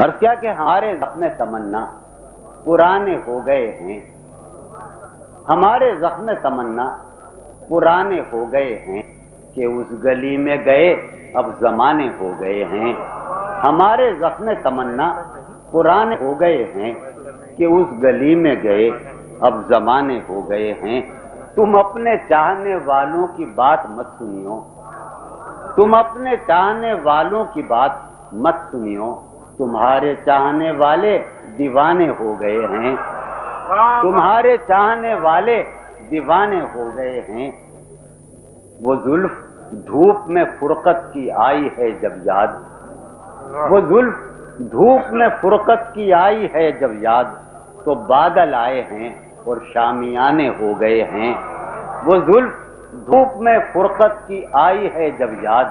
اور کیا کہ ہمارے زخم تمنا پرانے ہو گئے ہیں، ہمارے زخم تمنا پرانے ہو گئے ہیں کہ اس گلی میں گئے اب زمانے ہو گئے ہیں۔ ہمارے زخم تمنا پرانے ہو گئے ہیں کہ اس گلی میں گئے اب زمانے ہو گئے ہیں۔ تم اپنے چاہنے والوں کی بات مت سنیو، تم اپنے چاہنے والوں کی بات مت سنیو، تمہارے چاہنے والے دیوانے ہو گئے ہیں، تمہارے چاہنے والے دیوانے ہو گئے ہیں۔ وہ زلف دھوپ میں فرقت کی آئی ہے جب یاد، وہ زلف دھوپ میں فرقت کی آئی ہے جب یاد، تو بادل آئے ہیں اور شامیانے ہو گئے ہیں۔ وہ زلف دھوپ میں فرقت کی آئی ہے جب یاد،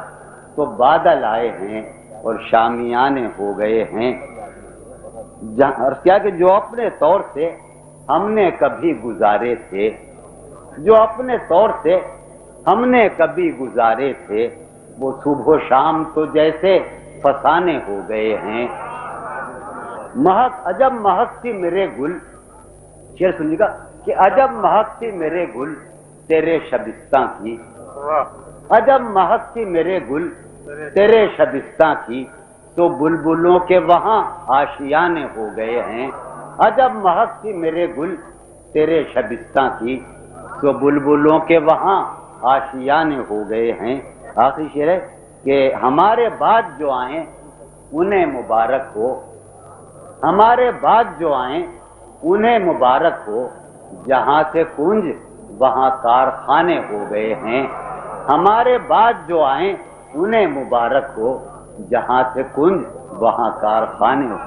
تو بادل آئے ہیں اور شامیانے ہو گئے ہیں۔ اور کیا کہ جو اپنے طور سے ہم نے کبھی گزارے تھے، جو اپنے طور سے ہم نے کبھی گزارے تھے، وہ صبح و شام تو جیسے فسانے ہو گئے ہیں۔ مہک عجب مہک تھی میرے گل، شعر سنیے گا کہ عجب مہک تھی میرے گل تیرے شبستاں کی، عجب مہک تھی میرے گل تیرے شبستاں کی، تو بلبلوں کے وہاں آشیانے ہو گئے ہیں۔ عجب مہک تھی میرے گل تیرے شبستاں کی، تو بلبلوں کے وہاں آشیانے ہو گئے ہیں۔ آخری شعر ہے کہ ہمارے بعد جو آئیں انہیں مبارک ہو، ہمارے بعد جو آئیں انہیں مبارک ہو، جہاں سے کنج وہاں کارخانے ہو گئے ہیں۔ ہمارے بعد جو آئیں انہیں مبارک ہو، جہاں سے کنج وہاں کارخانے ہو